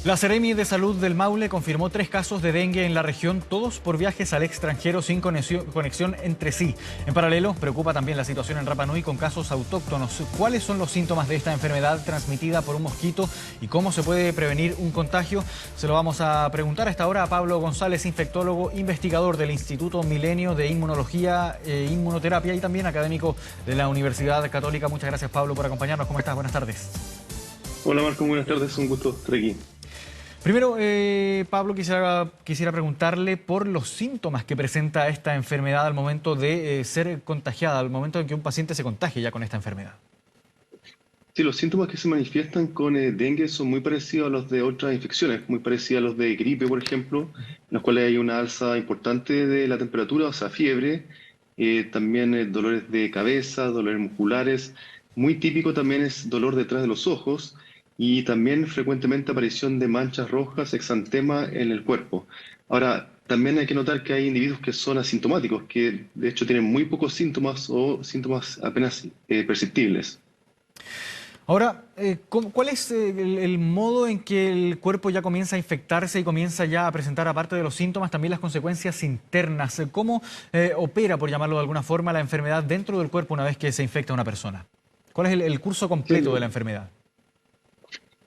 La Seremi de Salud del Maule confirmó 3 casos de dengue en la región, todos por viajes al extranjero sin conexión entre sí. En paralelo, preocupa también la situación en Rapa Nui con casos autóctonos. ¿Cuáles son los síntomas de esta enfermedad transmitida por un mosquito y cómo se puede prevenir un contagio? Se lo vamos a preguntar a esta hora a Pablo González, infectólogo, investigador del Instituto Milenio de Inmunología e Inmunoterapia y también académico de la Universidad Católica. Muchas gracias, Pablo, por acompañarnos. ¿Cómo estás? Buenas tardes. Hola Marco, buenas tardes, un gusto estar aquí. Primero, Pablo, quisiera preguntarle por los síntomas que presenta esta enfermedad al momento de ser contagiada, al momento en que un paciente se contagie ya con esta enfermedad. Sí, los síntomas que se manifiestan con dengue son muy parecidos a los de otras infecciones, muy parecidos a los de gripe, por ejemplo, en los cuales hay una alza importante de la temperatura, o sea, fiebre, también dolores de cabeza, dolores musculares. Muy típico también es dolor detrás de los ojos y también frecuentemente aparición de manchas rojas, exantema en el cuerpo. Ahora, también hay que notar que hay individuos que son asintomáticos, que de hecho tienen muy pocos síntomas o síntomas apenas perceptibles. Ahora, ¿cuál es el modo en que el cuerpo ya comienza a infectarse y comienza ya a presentar, aparte de los síntomas, también las consecuencias internas? ¿Cómo opera, por llamarlo de alguna forma, la enfermedad dentro del cuerpo una vez que se infecta una persona? ¿Cuál es el curso completo de la Sí, enfermedad?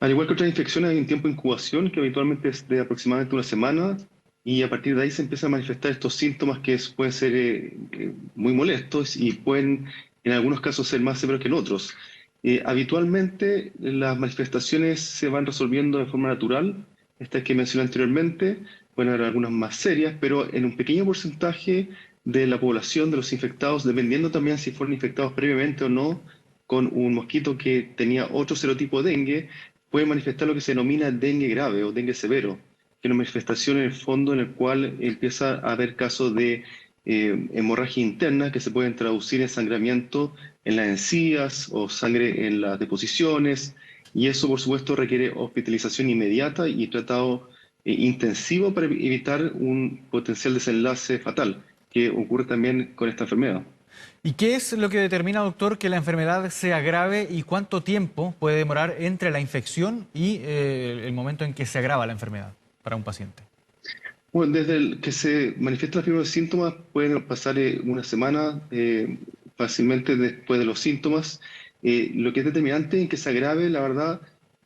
al igual que otras infecciones, hay un tiempo de incubación que habitualmente es de aproximadamente una semana y a partir de ahí se empiezan a manifestar estos síntomas que pueden ser muy molestos y pueden en algunos casos ser más severos que en otros. Habitualmente las manifestaciones se van resolviendo de forma natural, estas que mencioné anteriormente, pueden haber algunas más serias, pero en un pequeño porcentaje de la población de los infectados, dependiendo también si fueron infectados previamente o no con un mosquito que tenía otro serotipo de dengue, puede manifestar lo que se denomina dengue grave o dengue severo, que es una manifestación en el fondo en el cual empieza a haber casos de hemorragia interna que se pueden traducir en sangramiento en las encías o sangre en las deposiciones, y eso por supuesto requiere hospitalización inmediata y tratado intensivo para evitar un potencial desenlace fatal, que ocurre también con esta enfermedad. ¿Y qué es lo que determina, doctor, que la enfermedad se agrave y cuánto tiempo puede demorar entre la infección y el momento en que se agrava la enfermedad para un paciente? Bueno, desde el que se manifiestan los primeros síntomas pueden pasar una semana fácilmente después de los síntomas. Lo que es determinante en que se agrave, la verdad,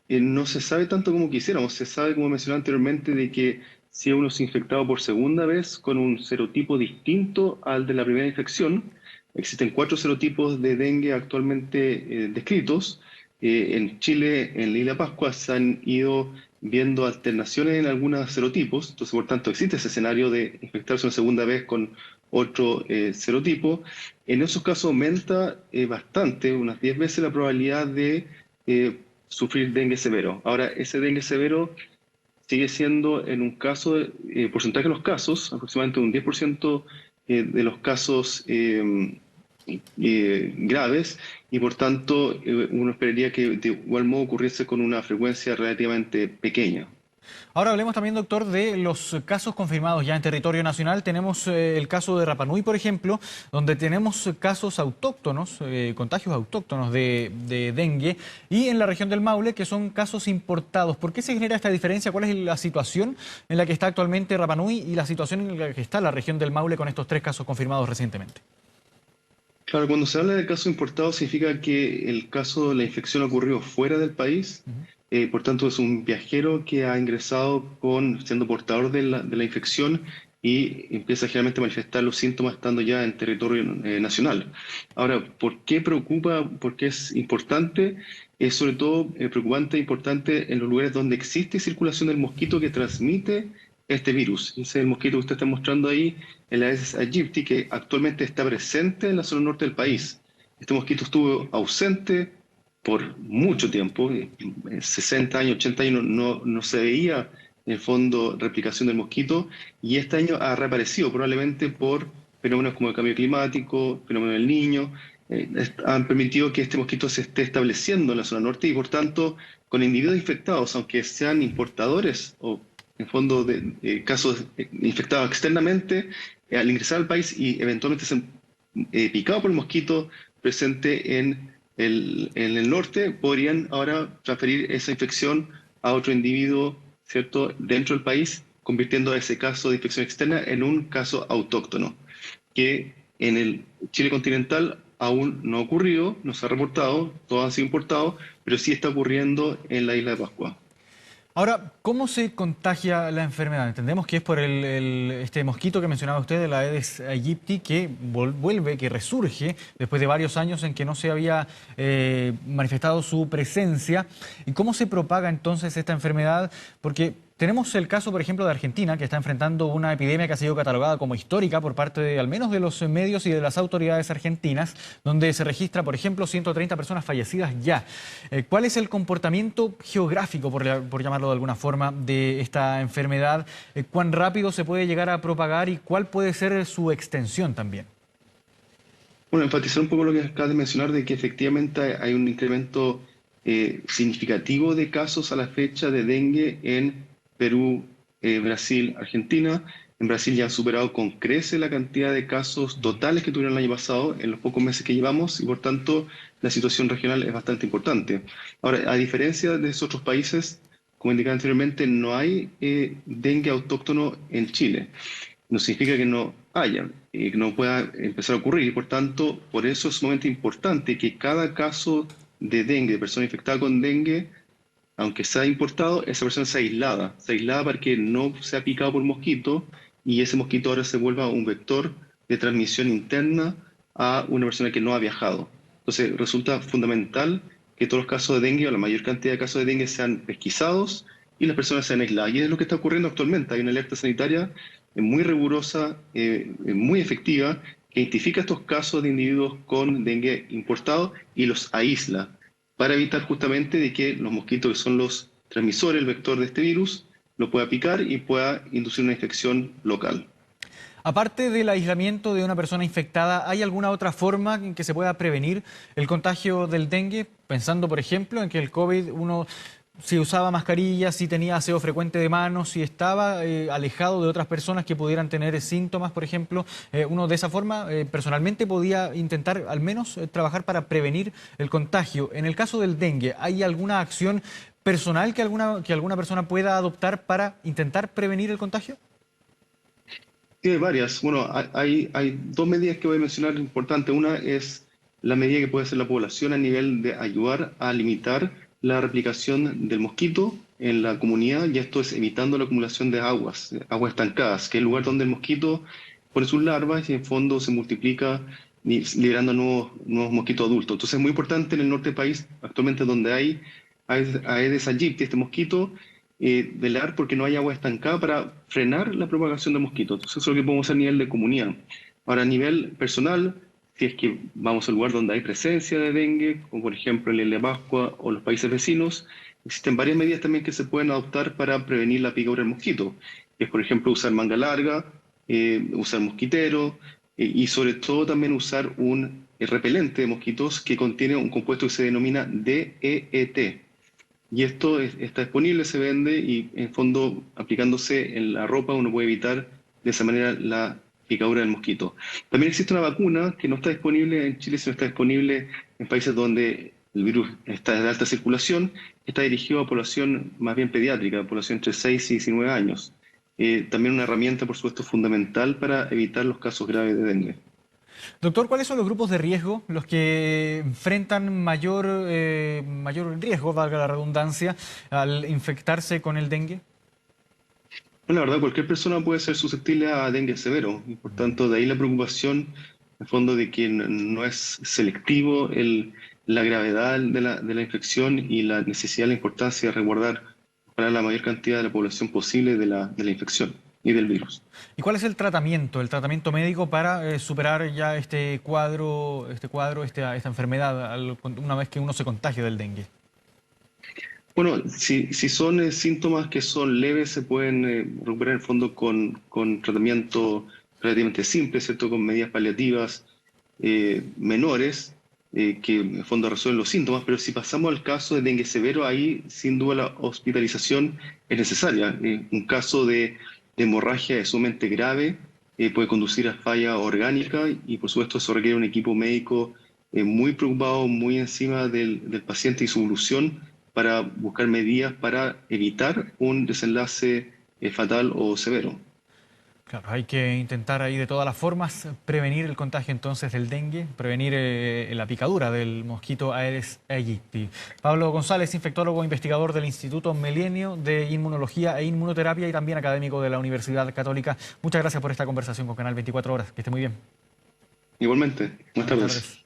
no se sabe tanto como quisiéramos. Se sabe, como mencioné anteriormente, de que si uno es infectado por segunda vez con un serotipo distinto al de la primera infección, existen 4 serotipos de dengue actualmente descritos. En Chile, en la Isla Pascua, se han ido viendo alternaciones en algunos serotipos, entonces por tanto existe ese escenario de infectarse una segunda vez con otro serotipo. En esos casos aumenta bastante, unas 10 veces la probabilidad de sufrir dengue severo. Ahora, ese dengue severo sigue siendo en un caso, porcentaje de los casos, aproximadamente un 10% de los casos graves y por tanto uno esperaría que de igual modo ocurriese con una frecuencia relativamente pequeña. Ahora hablemos también, doctor, de los casos confirmados ya en territorio nacional. Tenemos el caso de Rapa Nui, por ejemplo, donde tenemos casos autóctonos, contagios autóctonos de dengue, y en la región del Maule, que son casos importados. ¿Por qué se genera esta diferencia? ¿Cuál es la situación en la que está actualmente Rapa Nui y la situación en la que está la región del Maule con estos 3 casos confirmados recientemente? Claro, cuando se habla de caso importado significa que el caso, la infección ocurrió fuera del país, Ujú. por tanto es un viajero que ha ingresado siendo portador de la infección y empieza generalmente a manifestar los síntomas estando ya en territorio nacional. Ahora, ¿por qué preocupa? ¿Por qué es importante? Es sobre todo preocupante e importante en los lugares donde existe circulación del mosquito que transmite este virus. Ese es el mosquito que usted está mostrando ahí, el Aedes aegypti, que actualmente está presente en la zona norte del país. Este mosquito estuvo ausente por mucho tiempo, 60 años, 80 años no se veía en el fondo replicación del mosquito y este año ha reaparecido probablemente por fenómenos como el cambio climático, fenómeno del niño, han permitido que este mosquito se esté estableciendo en la zona norte y por tanto con individuos infectados, aunque sean importadores o en fondo de casos infectados externamente, al ingresar al país y eventualmente ser picado por el mosquito presente en el norte, podrían ahora transferir esa infección a otro individuo ¿cierto?, dentro del país, convirtiendo ese caso de infección externa en un caso autóctono, que en el Chile continental aún no ha ocurrido, no se ha reportado, todo ha sido importado, pero sí está ocurriendo en la isla de Pascua. Ahora, ¿cómo se contagia la enfermedad? Entendemos que es por este mosquito que mencionaba usted, el Aedes aegypti, que vuelve, que resurge después de varios años en que no se había manifestado su presencia. ¿Y cómo se propaga entonces esta enfermedad? Porque tenemos el caso, por ejemplo, de Argentina, que está enfrentando una epidemia que ha sido catalogada como histórica por parte de, al menos de los medios y de las autoridades argentinas, donde se registra, por ejemplo, 130 personas fallecidas ya. ¿Cuál es el comportamiento geográfico, por llamarlo de alguna forma, de esta enfermedad? ¿Cuán rápido se puede llegar a propagar y cuál puede ser su extensión también? Bueno, enfatizar un poco lo que acabas de mencionar, de que efectivamente hay un incremento significativo de casos a la fecha de dengue en Perú, Brasil, Argentina. En Brasil ya han superado con crece la cantidad de casos totales que tuvieron el año pasado en los pocos meses que llevamos y por tanto la situación regional es bastante importante. Ahora, a diferencia de esos otros países, como indicaba anteriormente, no hay dengue autóctono en Chile. No significa que no haya, que no pueda empezar a ocurrir. Y por tanto, por eso es sumamente importante que cada caso de dengue, de persona infectada con dengue, aunque sea importado, esa persona sea aislada para que no sea picado por mosquito y ese mosquito ahora se vuelva un vector de transmisión interna a una persona que no ha viajado. Entonces, resulta fundamental que todos los casos de dengue o la mayor cantidad de casos de dengue sean pesquisados y las personas sean aisladas. Y es lo que está ocurriendo actualmente. Hay una alerta sanitaria muy rigurosa, muy efectiva, que identifica estos casos de individuos con dengue importado y los aísla para evitar justamente de que los mosquitos, que son los transmisores, el vector de este virus, lo pueda picar y pueda inducir una infección local. Aparte del aislamiento de una persona infectada, ¿hay alguna otra forma en que se pueda prevenir el contagio del dengue? Pensando, por ejemplo, en que el COVID, uno si usaba mascarillas, si tenía aseo frecuente de manos, si estaba alejado de otras personas que pudieran tener síntomas, por ejemplo, uno de esa forma personalmente podía intentar al menos trabajar para prevenir el contagio. En el caso del dengue, ¿hay alguna acción personal que alguna persona pueda adoptar para intentar prevenir el contagio? Tiene varias. Bueno, hay dos medidas que voy a mencionar importantes. Una es la medida que puede hacer la población a nivel de ayudar a limitar la replicación del mosquito en la comunidad, y esto es evitando la acumulación de aguas estancadas, que es el lugar donde el mosquito pone sus larvas y en fondo se multiplica liberando nuevos mosquitos adultos. Entonces es muy importante en el norte del país, actualmente donde hay Aedes aegypti, este mosquito, velar porque no haya agua estancada para frenar la propagación de mosquitos. Entonces, eso es lo que podemos hacer a nivel de comunidad. Ahora, a nivel personal, si es que vamos al lugar donde hay presencia de dengue, como por ejemplo en la Isla de Pascua o los países vecinos, existen varias medidas también que se pueden adoptar para prevenir la picadura del mosquito. Es, por ejemplo, usar manga larga, usar mosquitero y sobre todo también usar un repelente de mosquitos que contiene un compuesto que se denomina DEET. Y esto está disponible, se vende y en fondo aplicándose en la ropa uno puede evitar de esa manera la picadura del mosquito. También existe una vacuna que no está disponible en Chile, sino está disponible en países donde el virus está de alta circulación. Está dirigido a población más bien pediátrica, población entre 6 y 19 años. También una herramienta, por supuesto, fundamental para evitar los casos graves de dengue. Doctor, ¿cuáles son los grupos de riesgo, los que enfrentan mayor riesgo, valga la redundancia, al infectarse con el dengue? Bueno, la verdad, cualquier persona puede ser susceptible a dengue severo y por tanto de ahí la preocupación, en fondo, de que no es selectivo la gravedad de la infección y la necesidad, la importancia de resguardar para la mayor cantidad de la población posible de la infección y del virus. ¿Y cuál es el tratamiento médico para superar ya esta enfermedad una vez que uno se contagia del dengue? Bueno, si son síntomas que son leves, se pueden recuperar en el fondo con tratamiento relativamente simple, ¿cierto? Con medidas paliativas menores que en el fondo resuelven los síntomas, pero si pasamos al caso de dengue severo, ahí sin duda la hospitalización es necesaria. Un caso de hemorragia es sumamente grave, puede conducir a falla orgánica y por supuesto eso requiere un equipo médico muy preocupado, muy encima del paciente y su evolución para buscar medidas para evitar un desenlace fatal o severo. Claro, hay que intentar ahí de todas las formas prevenir el contagio entonces del dengue, prevenir la picadura del mosquito Aedes aegypti. Pablo González, infectólogo investigador del Instituto Melenio de Inmunología e Inmunoterapia y también académico de la Universidad Católica. Muchas gracias por esta conversación con Canal 24 Horas. Que esté muy bien. Igualmente, buenas Buenas tardes. tardes.